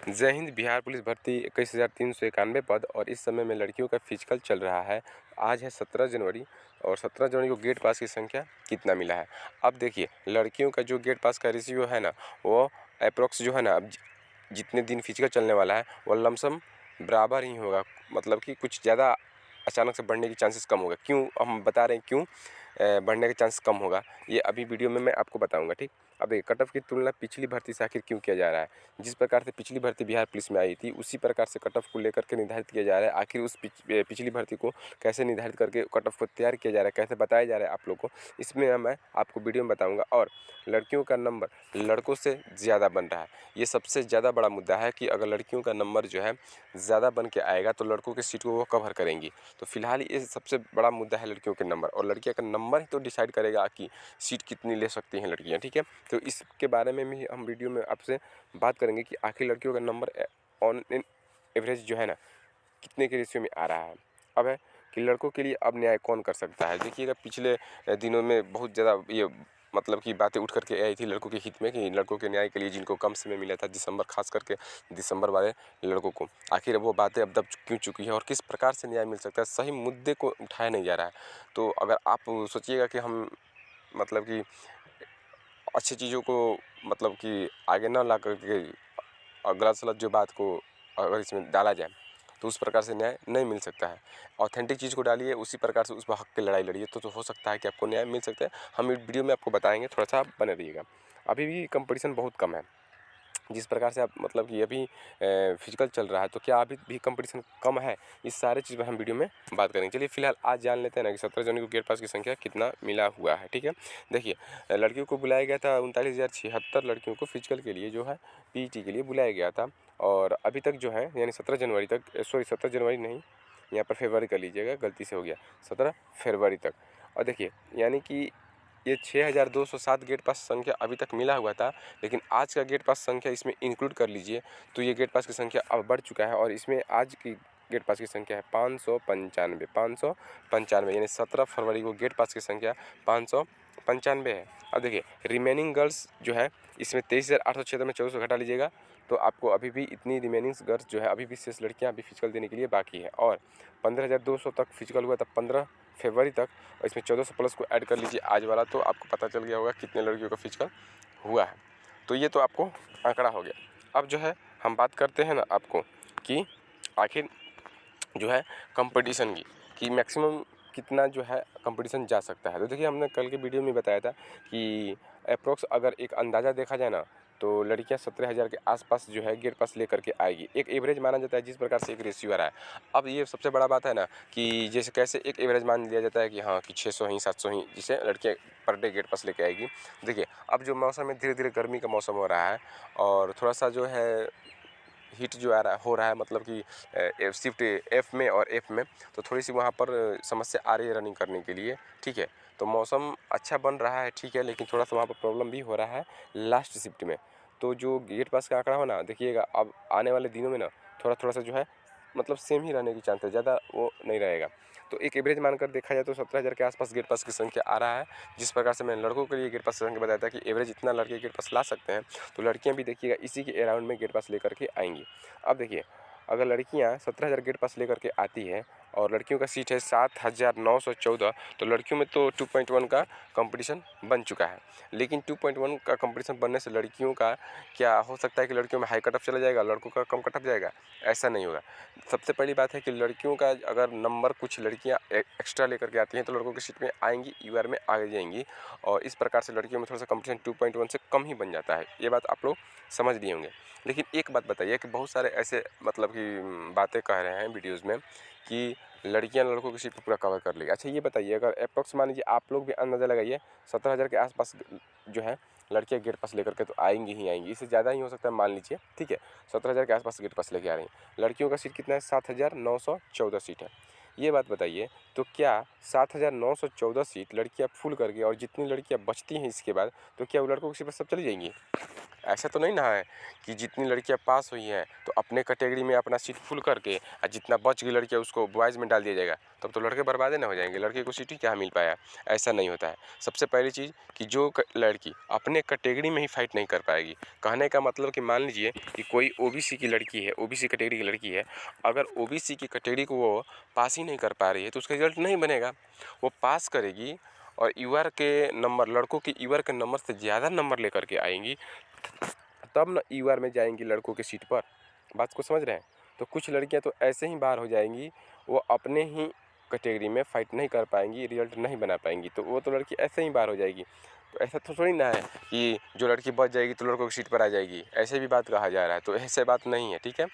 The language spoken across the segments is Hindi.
जय हिंद। बिहार पुलिस भर्ती 21,391 पद और इस समय में लड़कियों का फिजिकल चल रहा है। आज है 17 जनवरी और 17 जनवरी को गेट पास की संख्या कितना मिला है। अब देखिए, लड़कियों का जो गेट पास का रेशियो है ना, वो अप्रोक्स जो है ना, अब जितने दिन फिजिकल चलने वाला है वो लमसम बराबर ही होगा। मतलब कि कुछ ज़्यादा अचानक से बढ़ने की चांसेस कम होगा। क्यों हम बता रहे हैं, क्यों बढ़ने का चांस कम होगा, ये अभी वीडियो में मैं आपको बताऊंगा। ठीक, अब देखिए, कट ऑफ की तुलना पिछली भर्ती से आखिर क्यों किया जा रहा है। जिस प्रकार से पिछली भर्ती बिहार पुलिस में आई थी, उसी प्रकार से कट ऑफ को लेकर के निर्धारित किया जा रहा है। आखिर उस पिछली भर्ती को कैसे निर्धारित करके कट ऑफ को तैयार किया जा रहा है, कैसे बताया जा रहा है आप लोग को, इसमें मैं आपको वीडियो में बताऊँगा। और लड़कियों का नंबर लड़कों से ज़्यादा बन रहा है, ये सबसे ज़्यादा बड़ा मुद्दा है कि अगर लड़कियों का नंबर जो है ज़्यादा बन के आएगा तो लड़कों की सीट को वो कवर करेंगी। तो फिलहाल ये सबसे बड़ा मुद्दा है लड़कियों के नंबर, और लड़कियों का नंबर ही तो डिसाइड करेगा कि सीट कितनी ले सकती हैं लड़कियां। ठीक है, तो इसके बारे में भी हम वीडियो में आपसे बात करेंगे कि आखिर लड़कियों का नंबर ऑन इन एवरेज जो है ना, कितने के रेशियो में आ रहा है। अब है कि लड़कों के लिए अब न्याय कौन कर सकता है। देखिएगा, पिछले दिनों में बहुत ज़्यादा ये मतलब कि बातें उठ करके आई थी लड़कों के हित में कि लड़कों के न्याय के लिए जिनको कम समय मिला था, दिसंबर, खास करके दिसंबर वाले लड़कों को, आखिर वो बातें अब दब क्यों चुकी है और किस प्रकार से न्याय मिल सकता है। सही मुद्दे को उठाया नहीं जा रहा है। तो अगर आप सोचिएगा कि हम मतलब कि अच्छी चीज़ों को मतलब कि आगे ना ला करके गलत सलत जो बात को अगर इसमें डाला जाए तो उस प्रकार से न्याय नहीं मिल सकता है। ऑथेंटिक चीज़ को डालिए, उसी प्रकार से उस पर हक की लड़ाई लड़िए, तो हो सकता है कि आपको न्याय मिल सकता है। हम वीडियो में आपको बताएंगे, थोड़ा सा आप बने रहिएगा। अभी भी कंपटीशन बहुत कम है। जिस प्रकार से आप मतलब कि अभी फिजिकल चल रहा है, तो क्या अभी भी कंपटीशन कम है, इस सारे चीज़ पर हम वीडियो में बात करेंगे। चलिए फिलहाल आज जान लेते हैं ना कि 17 जनवरी को गेट पास की संख्या कितना मिला हुआ है। ठीक है, देखिए, लड़कियों को बुलाया गया था 39,076 लड़कियों को फिजिकल के लिए जो है पीईटी के लिए बुलाया गया था। और अभी तक जो है यानी 17 जनवरी तक, सॉरी 17 जनवरी नहीं, यहाँ पर फरवरी कर लीजिएगा, गलती से हो गया, 17 फरवरी तक। और देखिए, यानी कि ये 6,207 गेट पास संख्या अभी तक मिला हुआ था, लेकिन आज का गेट पास संख्या इसमें इंक्लूड कर लीजिए तो ये गेट पास की संख्या अब बढ़ चुका है। और इसमें आज की गेट पास की संख्या है 595 यानी 17 फरवरी को गेट पास की संख्या 595 है। अब देखिए, रिमेनिंग गर्ल्स जो है इसमें 23,876 में 1400 घटा लीजिएगा तो आपको अभी भी इतनी रिमेनिंग गर्ल्स जो है, अभी भी शेष लड़कियां अभी फिजिकल देने के लिए बाकी है। और 15,200 तक फिजिकल हुआ था 15 फरवरी तक, और इसमें 1400 प्लस को ऐड कर लीजिए आज वाला, तो आपको पता चल गया होगा कितने लड़कियों का फिजिकल हुआ है। तो ये तो आपको आंकड़ा हो गया। अब जो है हम बात करते हैं ना आपको कि आखिर जो है कंपटीशन की कि मैक्सिमम कितना जो है कंपटीशन जा सकता है। तो देखिए, हमने कल के वीडियो में बताया था कि अप्रोक्स अगर एक अंदाज़ा देखा जाए ना, तो लड़कियां 17,000 के आसपास जो है गेट पास लेकर के आएगी। एक एवरेज माना जाता है, जिस प्रकार से एक रेशियो आ रहा है। अब ये सबसे बड़ा बात है ना कि जैसे कैसे एक एवरेज मान लिया जाता है कि हाँ कि 600 ही 700 ही जिसे लड़कियां पर डे गेट पास लेके आएगी। देखिए, अब जो मौसम है, धीरे धीरे गर्मी का मौसम हो रहा है और थोड़ा सा जो है हीट जो आ रहा हो रहा है, मतलब कि शिफ्ट एफ में और एफ में, तो थोड़ी सी वहाँ पर समस्या आ रही है रनिंग करने के लिए। ठीक है, तो मौसम अच्छा बन रहा है, ठीक है, लेकिन थोड़ा सा वहाँ पर प्रॉब्लम भी हो रहा है लास्ट शिफ्ट में। तो जो गेट पास का आंकड़ा हो ना, देखिएगा अब आने वाले दिनों में ना थोड़ा थोड़ा सा जो है मतलब सेम ही रहने की चांस है, ज़्यादा वो नहीं रहेगा। तो एक एवरेज मानकर देखा जाए तो 17,000 के आसपास गेट पास की संख्या आ रहा है। जिस प्रकार से मैंने लड़कों के लिए गेट पास की संख्या बताया था कि एवरेज इतना लड़के गेट पास ला सकते हैं, तो लड़कियां भी देखिएगा इसी के अराउंड में गेट पास लेकर के आएंगी। अब देखिए, अगर लड़कियां 17,000 गेट पास लेकर के आती है और लड़कियों का सीट है 7,914, तो लड़कियों में तो 2.1 का कंपटीशन बन चुका है। लेकिन 2.1 का कंपटीशन बनने से लड़कियों का क्या हो सकता है कि लड़कियों में हाई कट ऑफ चला जाएगा, लड़कों का कम कट ऑफ जाएगा? ऐसा नहीं होगा। सबसे पहली बात है कि लड़कियों का अगर नंबर कुछ लड़कियां एक्स्ट्रा लेकर के आती हैं तो लड़कों की सीट में आएंगी, यूआर में आ जाएंगी, और इस प्रकार से लड़कियों में थोड़ा सा कंपटीशन 2.1 से कम ही बन जाता है। ये बात आप लोग समझ लिए होंगे। लेकिन एक बात बताइए कि बहुत सारे ऐसे मतलब कि बातें कह रहे हैं वीडियोज़ में कि लड़कियां लड़कों की सीट पर पूरा कवर कर लेगी। अच्छा ये बताइए, अगर अप्रॉक्स मान लीजिए, आप लोग भी अंदाज़ा लगाइए, 17,000 के आसपास जो है लड़कियां गेट पास लेकर के तो आएंगी ही आएंगी, इससे ज़्यादा ही हो सकता है मान लीजिए। ठीक है, 17,000 के आसपास गेट पास लेके आ रही हैं। लड़कियों का सीट कितना है? 7,914 सीट है। ये बात बताइए, तो क्या 7,914 सीट लड़कियां फुल करके और जितनी लड़कियां बचती हैं इसके बाद, तो क्या वो लड़कों की सीट पर सब चली जाएंगी? ऐसा तो नहीं ना है कि जितनी लड़कियां पास हुई हैं तो अपने कैटेगरी में अपना सीट फुल करके और जितना बच गई लड़कियां उसको बॉयज़ में डाल दिया जाएगा, तब तो लड़के बर्बादे ना हो जाएंगे, लड़के को सीट ही क्या मिल पाया। ऐसा नहीं होता है। सबसे पहली चीज़ कि जो लड़की अपने कैटेगरी में ही फाइट नहीं कर पाएगी, कहने का मतलब कि मान लीजिए कि कोई ओबीसी की लड़की है, ओबीसी कैटेगरी की लड़की है, अगर ओबीसी की कैटेगरी को वो पास ही नहीं कर पा रही है तो उसका रिजल्ट नहीं बनेगा। वो पास करेगी और ईवर के नंबर, लड़कों के ईवर के नंबर से ज़्यादा नंबर लेकर के आएंगी, तब ना ईवर में जाएंगी लड़कों की सीट पर। बात को समझ रहे हैं। तो कुछ लड़कियां तो ऐसे ही बाहर हो जाएंगी, वो अपने ही कैटेगरी में फाइट नहीं कर पाएंगी, रिजल्ट नहीं बना पाएंगी, तो वो तो लड़की ऐसे ही बाहर हो जाएगी। तो ऐसा तो थोड़ी ना है कि जो लड़की बच जाएगी तो लड़कों की सीट पर आ जाएगी, ऐसे भी बात कहा जा रहा है, तो ऐसे बात नहीं है, ठीक है।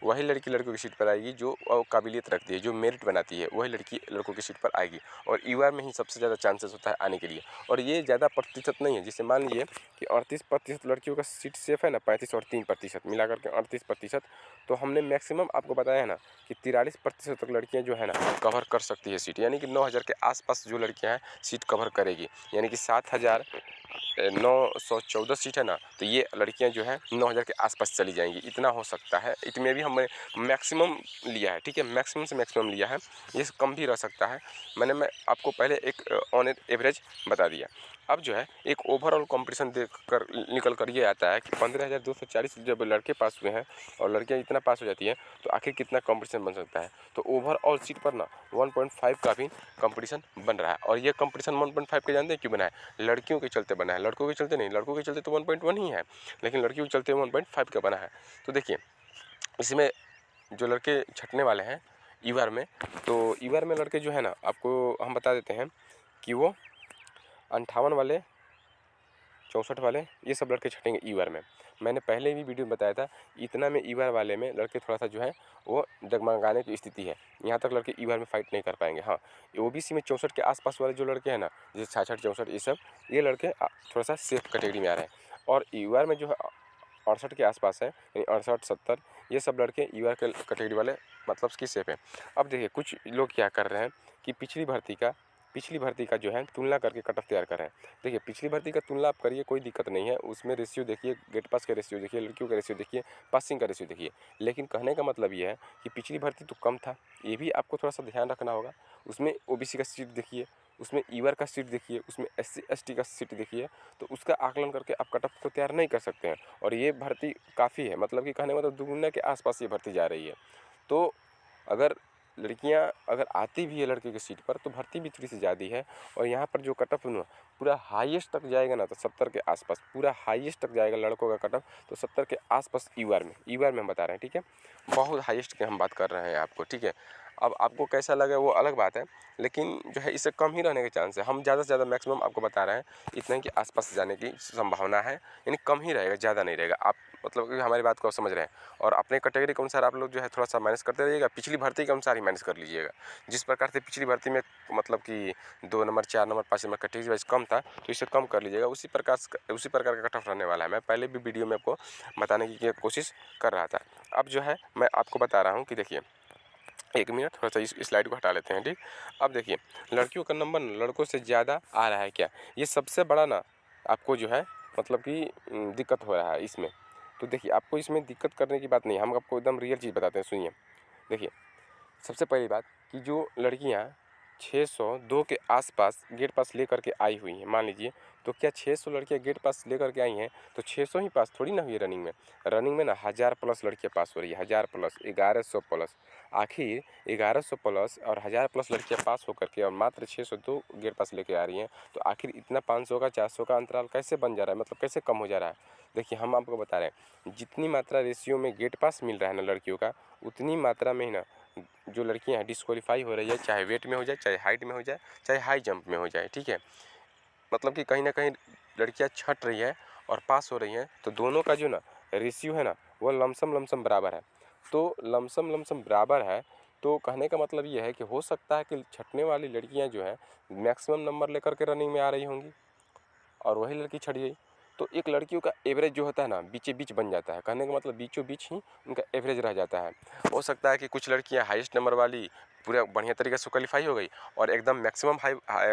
वही लड़की लड़कों की सीट पर आएगी जो काबिलियत रखती है, जो मेरिट बनाती है, वही लड़की लड़कों की सीट पर आएगी। और ईवर में ही सबसे ज़्यादा चांसेस होता है आने के लिए। और ये ज़्यादा प्रतिशत नहीं है, जैसे मान लीजिए कि 38% लड़कियों का सीट सेफ है ना, 35 और 3% मिला करके 38%। तो हमने मैक्सिमम आपको बताया है ना कि 43% तक लड़कियां जो है ना कवर कर सकती है सीट, यानी कि 9,000 के आसपास जो लड़कियां हैं सीट कवर करेगी, यानी कि 7,914 सीट है ना, तो ये लड़कियां जो है 9,000 के आसपास चली जाएंगी, इतना हो सकता है। इसमें भी हमने मैक्सिमम लिया है, ठीक है, मैक्सिमम से मैक्सिमम लिया है, ये कम भी रह सकता है। मैं आपको पहले एक ऑन एवरेज बता दिया। अब जो है एक ओवरऑल कंपटीशन देख कर निकल कर ये आता है कि 15,240 जब लड़के पास हुए हैं और लड़कियां इतना पास हो जाती हैं तो आखिर कितना कंपटीशन बन सकता है। तो ओवरऑल सीट पर ना 1.5 का भी कंपटीशन बन रहा है। और ये कंपटीशन 1.5 के जानते हैं क्यों बना है? लड़कियों के चलते बना है, लड़कों के चलते नहीं। लड़कों के चलते तो 1.1 ही है, लेकिन लड़कियों के चलते 1.5 का बना है। तो देखिए इसमें जो लड़के छटने वाले हैं ईवर में, तो ईवर में लड़के जो है ना, आपको हम बता देते हैं कि वो 58 वाले, 64 वाले, ये सब लड़के छटेंगे ईवर में। मैंने पहले भी वीडियो में बताया था, इतना में ईवर वाले में लड़के थोड़ा सा जो है वो डगमगाने की स्थिति है, यहाँ तक लड़के ईवर में फाइट नहीं कर पाएंगे। हाँ, ओबीसी में 64 के आसपास वाले जो लड़के हैं ना, जैसे 66 64, ये लड़के थोड़ा सा सेफ कैटेगरी में आ रहे हैं। और ईवर में जो है 68 के आसपास है, यानी 68 70, ये सब लड़के ईवर के कैटेगरी वाले मतलब कि सेफ है। अब देखिए कुछ लोग क्या कर रहे हैं कि पिछली भर्ती का जो है तुलना करके कट ऑफ तैयार कर रहे हैं। देखिए पिछली भर्ती का तुलना आप करिए, कोई दिक्कत नहीं है, उसमें रेशियो देखिए, गेट पास का रेशियो देखिए, लड़कियों का रेशियो देखिए, पासिंग का रेशियो देखिए। लेकिन कहने का मतलब ये है कि पिछली भर्ती तो कम था, ये भी आपको थोड़ा सा ध्यान रखना होगा। उसमें ओबीसी का सीट देखिए, उसमें ईवर का सीट देखिए, उसमें SC ST का सीट देखिए, तो उसका आकलन करके आप कट ऑफ को तैयार नहीं कर सकते हैं। और ये भर्ती काफ़ी है, मतलब कि कहने का मतलब दुगुना के आसपास ये भर्ती जा रही है। तो अगर लड़कियां अगर आती भी है लड़के की सीट पर तो भर्ती भी थोड़ी सी ज़्यादा है। और यहाँ पर जो कट ऑफ ना पूरा हाईएस्ट तक जाएगा ना, तो 70 के आसपास पूरा हाईएस्ट तक जाएगा लड़कों का कट ऑफ, तो 70 के आसपास ईवर में हम बता रहे हैं, ठीक है। बहुत हाईएस्ट की हम बात कर रहे हैं आपको, ठीक है। अब आपको कैसा लगे वो अलग बात है, लेकिन जो है इससे कम ही रहने के चांस है। हम ज़्यादा से ज़्यादा मैक्सिमम आपको बता रहे हैं, इतने के आसपास जाने की संभावना है, यानी कम ही रहेगा, ज़्यादा नहीं रहेगा। आप मतलब कि हमारी बात को आप समझ रहे हैं। और अपने कैटेगरी के अनुसार आप लोग जो है थोड़ा सा माइनस करते रहिएगा, पिछली भर्ती के अनुसार ही माइनस कर लीजिएगा। जिस प्रकार से पिछली भर्ती में मतलब कि 2 number 4 number 5 number category wise कम था, तो इसे कम कर लीजिएगा। उसी प्रकार का कट ऑफ रहने वाला है। मैं पहले भी वीडियो में आपको बताने की कोशिश कर रहा था। अब जो है मैं आपको बता रहा हूँ कि देखिए, एक मिनट थोड़ा सा इस स्लाइड को हटा लेते हैं, ठीक। अब देखिए लड़कियों का नंबर लड़कों से ज़्यादा आ रहा है क्या, ये सबसे बड़ा ना आपको जो है मतलब कि दिक्कत हो रहा है इसमें। तो देखिए आपको इसमें दिक्कत करने की बात नहीं है, हम आपको एकदम रियल चीज़ बताते हैं, सुनिए। देखिए सबसे पहली बात कि जो लड़कियां 602 के आसपास गेट पास लेकर के आई हुई हैं, मान लीजिए, तो क्या 600 लड़कियां गेट पास लेकर के आई हैं तो 600 ही पास थोड़ी ना हुई रनिंग में ना 1000 प्लस लड़कियां पास हो रही है, 1000 प्लस 1100 प्लस। आखिर 1100 प्लस और 1000 प्लस लड़कियां पास होकर के और मात्र 602 गेट पास लेके आ रही हैं, तो आखिर इतना 500 का 400 का अंतराल कैसे बन जा रहा है, मतलब कैसे कम हो जा रहा है। देखिए हम आपको बता रहे हैं, जितनी मात्रा रेशियो में गेट पास मिल रहा है ना लड़कियों का, उतनी मात्रा में ही ना जो लड़कियां हैं डिस्क्वालीफाई हो रही है, चाहे वेट में हो जाए, चाहे हाइट में हो जाए, चाहे हाई जंप में हो जाए, ठीक है। मतलब कि कहीं ना कहीं लड़कियां छट रही है और पास हो रही हैं, तो दोनों का जो ना रेशियो है ना वो लमसम बराबर है। तो लमसम बराबर है, तो कहने का मतलब ये है कि हो सकता है कि छटने वाली लड़कियां जो है मैक्सिमम नंबर लेकर के रनिंग में आ रही होंगी और वही लड़की छट गई। तो एक लड़कियों का एवरेज जो होता है ना बीचे बीच बन जाता है, कहने का मतलब बीचों बीच ही उनका एवरेज रह जाता है। हो सकता है कि कुछ लड़कियां हाईएस्ट नंबर वाली पूरा बढ़िया तरीके से क्वालीफाई हो गई और एकदम मैक्सिमम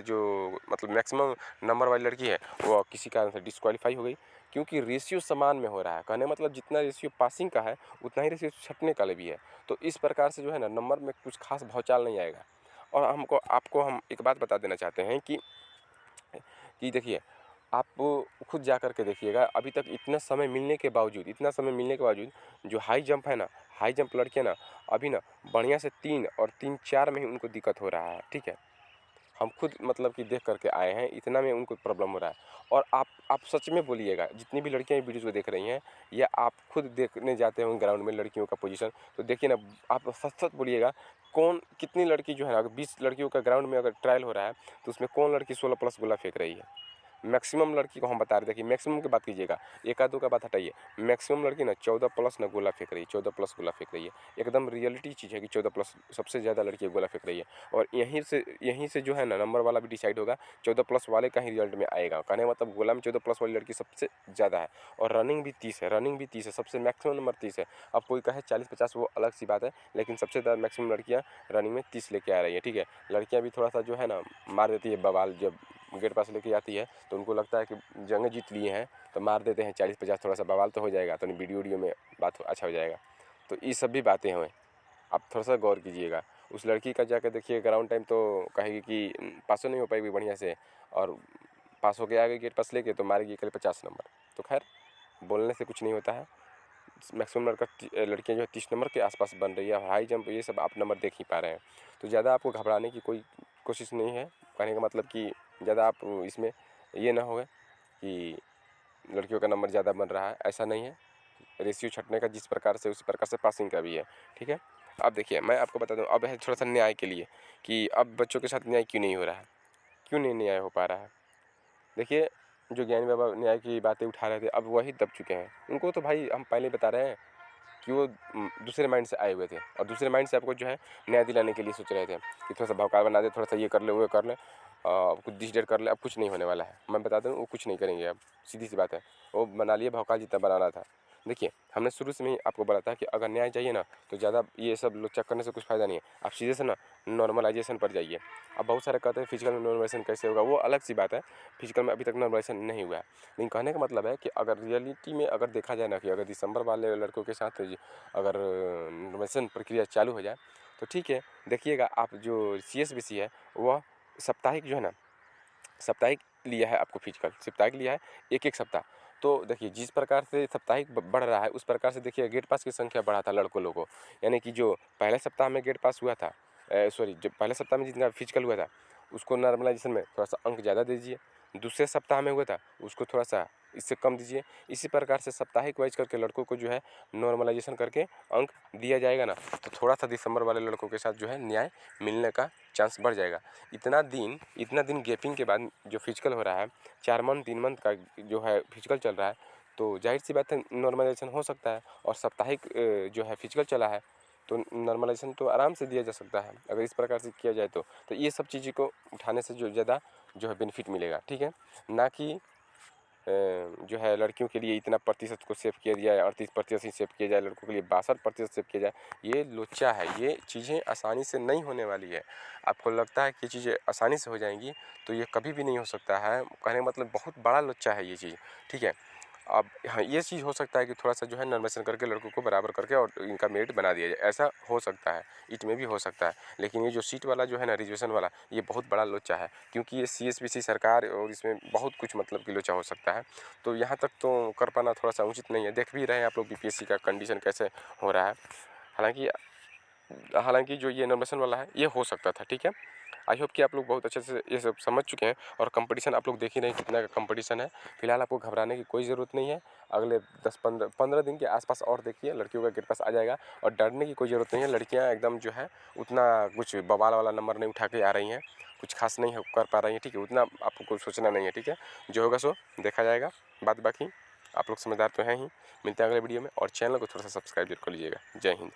जो मतलब मैक्सिमम नंबर वाली लड़की है वो किसी कारण से डिस्क्वालीफाई हो गई। क्योंकि रेशियो समान में हो रहा है। कहने मतलब जितना रेशियो पासिंग का है उतना ही रेशियो छँटने का भी है। तो इस प्रकार से जो है ना नंबर में कुछ खास भौचाल नहीं आएगा। और आपको हम एक बात बता देना चाहते हैं कि देखिए, आप खुद जा कर के देखिएगा, अभी तक इतना समय मिलने के बावजूद जो हाई जंप है ना, हाई जंप लड़कियाँ ना अभी ना बढ़िया से 3 और 3-4 में ही उनको दिक्कत हो रहा है, ठीक है। हम खुद मतलब कि देख कर के आए हैं, इतना में उनको प्रॉब्लम हो रहा है। और आप सच में बोलिएगा, जितनी भी लड़कियाँ ये वीडियोज़ को देख रही हैं या आप खुद देखने जाते होंगे ग्राउंड में लड़कियों का पोजीशन, तो देखिए ना, आप सच-सच बोलिएगा, कितनी लड़की जो है ना, अगर 20 लड़कियों का ग्राउंड में अगर ट्रायल हो रहा है, तो उसमें कौन लड़की 16 प्लस गोला फेंक रही है? मैक्सिमम लड़की को हम बता रहे, देखिए मैक्सिमम की बात कीजिएगा, 1 आध 2 का बात हटाइए, मैक्सिमम लड़की ना 14 प्लस ना गोला फेंक रही है, 14 प्लस गोला फेंक रही है। एकदम रियलिटी चीज़ है कि 14 प्लस सबसे ज़्यादा लड़कियाँ गोला फेंक रही है। और यहीं से जो है ना नंबर वाला भी डिसाइड होगा, 14 प्लस वाले का ही रिजल्ट में आएगा। कहने का मतलब गोला में 14 प्लस वाली लड़की सबसे ज़्यादा है। और रनिंग भी 30 है, सबसे मैक्सिमम नंबर 30 है। अब कोई कहे 40-50 वो अलग सी बात है, लेकिन सबसे ज़्यादा मैक्सिमम लड़कियाँ रनिंग में 30 लेके आ रही है, ठीक है। लड़कियाँ भी थोड़ा-सा जो है ना मार देती है बवाल, जब गेट पास लेके आती है तो उनको लगता है कि जंग जीत लिए हैं, तो मार देते हैं 40-50, थोड़ा सा बवाल तो हो जाएगा, तो वीडियो में बात अच्छा हो जाएगा। तो ये सब भी बातें हैं, आप थोड़ा सा गौर कीजिएगा। उस लड़की का जाकर देखिए ग्राउंड टाइम, तो कहेगी कि पासो नहीं हो पाएगी बढ़िया से, और पास होके आ गई गेट पास लेके तो मारेगी कल 50 नंबर। तो खैर, बोलने से कुछ नहीं होता है। मैक्सिमम लड़कियाँ जो है 30 नंबर के आसपास बन रही है। और हाई जंप ये सब आप नंबर देख ही पा रहे हैं। तो ज़्यादा आपको घबराने की कोई कोशिश नहीं है। कहने का मतलब कि ज़्यादा आप इसमें ये ना होए कि लड़कियों का नंबर ज़्यादा बन रहा है, ऐसा नहीं है। रेशियो छँटने का जिस प्रकार से, उसी प्रकार से पासिंग का भी है, ठीक है। अब देखिए, मैं आपको बता दूँ, अब है थोड़ा सा न्याय के लिए, कि अब बच्चों के साथ न्याय क्यों नहीं हो रहा है, क्यों नहीं न्याय हो पा रहा है। देखिए, जो ज्ञानी बाबा न्याय की बातें उठा रहे थे, अब वही दब चुके हैं। उनको तो भाई हम पहले ही बता रहे हैं कि वो दूसरे माइंड से आए हुए थे, और दूसरे माइंड से आपको जो है न्याय दिलाने के लिए सोच रहे थे कि थोड़ा सा भौकाल बना दे, थोड़ा सा ये कर ले, वो कर ले, कुछ डिस डेट कर ले। अब कुछ नहीं होने वाला है, मैं बता दूँ, वो कुछ नहीं करेंगे। अब सीधी सी बात है, वो बना लिए भौकाल जितना बनाना था। देखिए, हमने शुरू से ही आपको बोला था कि अगर न्याय चाहिए ना, तो ज़्यादा ये सब लोचक करने से कुछ फ़ायदा नहीं है। आप सीधे से ना नॉर्मलाइजेशन पर जाइए। अब बहुत सारे कहते हैं फिजिकल में नॉर्मलाइजेशन कैसे होगा, वो अलग सी बात है। फिजिकल में अभी तक नॉर्मलाइजेशन नहीं हुआ है, लेकिन कहने का मतलब है कि अगर रियलिटी में अगर देखा जाए ना, कि अगर दिसंबर वाले लड़कों के साथ अगर नॉर्मलाइजेशन प्रक्रिया चालू हो जाए, तो ठीक है। देखिएगा आप, जो CSBC है, वह साप्ताहिक जो है ना, साप्ताहिक लिया है आपको, फिजिकल साप्ताहिक लिया है, एक सप्ताह। तो देखिए, जिस प्रकार से साप्ताहिक बढ़ रहा है, उस प्रकार से देखिए गेट पास की संख्या बढ़ा था लड़कों लोगों को। यानी कि जो पहले सप्ताह में गेट पास हुआ था, सॉरी, जो पहले सप्ताह में जितना फिजिकल हुआ था, उसको नॉर्मलाइजेशन में थोड़ा सा अंक ज़्यादा दीजिए। दूसरे सप्ताह में हुआ था, उसको थोड़ा सा इससे कम दीजिए। इसी प्रकार से साप्ताहिक वाइज करके लड़कों को जो है नॉर्मलाइजेशन करके अंक दिया जाएगा ना, तो थोड़ा सा दिसंबर वाले लड़कों के साथ जो है न्याय मिलने का चांस बढ़ जाएगा। इतना दिन गैपिंग के बाद जो फिजिकल हो रहा है, 4 मंथ 3 मंथ का जो है फिजिकल चल रहा है, तो जाहिर सी बात है नॉर्मलाइजेशन हो सकता है। और साप्ताहिक जो है फिजिकल चला है, तो नॉर्मलाइजेशन तो आराम से दिया जा सकता है, अगर इस प्रकार से किया जाए तो ये सब चीज़ों को उठाने से जो ज़्यादा जो है बेनिफिट मिलेगा, ठीक है। ना कि जो है लड़कियों के लिए इतना प्रतिशत को सेव किया जाए, 38% ही सेव किया जाए, लड़कों के लिए 62% सेव किया जाए। ये लोचा है, ये चीज़ें आसानी से नहीं होने वाली है। आपको लगता है कि चीज़ें आसानी से हो जाएंगी, तो ये कभी भी नहीं हो सकता है। कहने का मतलब बहुत बड़ा लोचा है ये चीज़, ठीक है। अब हाँ, ये चीज़ हो सकता है कि थोड़ा सा जो है नॉर्मलाइजेशन करके लड़कों को बराबर करके और इनका मेरिट बना दिया जाए, ऐसा हो सकता है, इट में भी हो सकता है। लेकिन ये जो सीट वाला जो है ना, रिजर्वेशन वाला, ये बहुत बड़ा लोचा है, क्योंकि ये CSBC सरकार, और इसमें बहुत कुछ मतलब कि लोचा हो सकता है। तो यहाँ तक तो कर पाना थोड़ा सा उचित नहीं है। देख भी रहे हैं आप लोग BPSC का कंडीशन कैसे हो रहा है। हालांकि हालांकि जो ये नॉर्मलाइजेशन वाला है, ये हो सकता था, ठीक है। आई होप कि आप लोग बहुत अच्छे से ये सब समझ चुके हैं। और कंपटीशन आप लोग देख ही रहे हैं कितना का कंपटीशन है। फिलहाल आपको घबराने की कोई ज़रूरत नहीं है। अगले 10-15 दिन के आसपास और देखिए, लड़कियों का गेट पास आ जाएगा, और डरने की कोई ज़रूरत नहीं है। लड़कियां एकदम जो है उतना कुछ बवाल वाला नंबर नहीं उठा के आ रही हैं, कुछ खास नहीं कर पा रही हैं, ठीक है। उतना आपको कुछ सोचना नहीं है, ठीक है। जो होगा सो देखा जाएगा। बात बाकी आप लोग समझदार तो हैं ही। मिलते हैं अगले वीडियो में, और चैनल को थोड़ा सा सब्सक्राइब जरूर कर लीजिएगा। जय हिंद।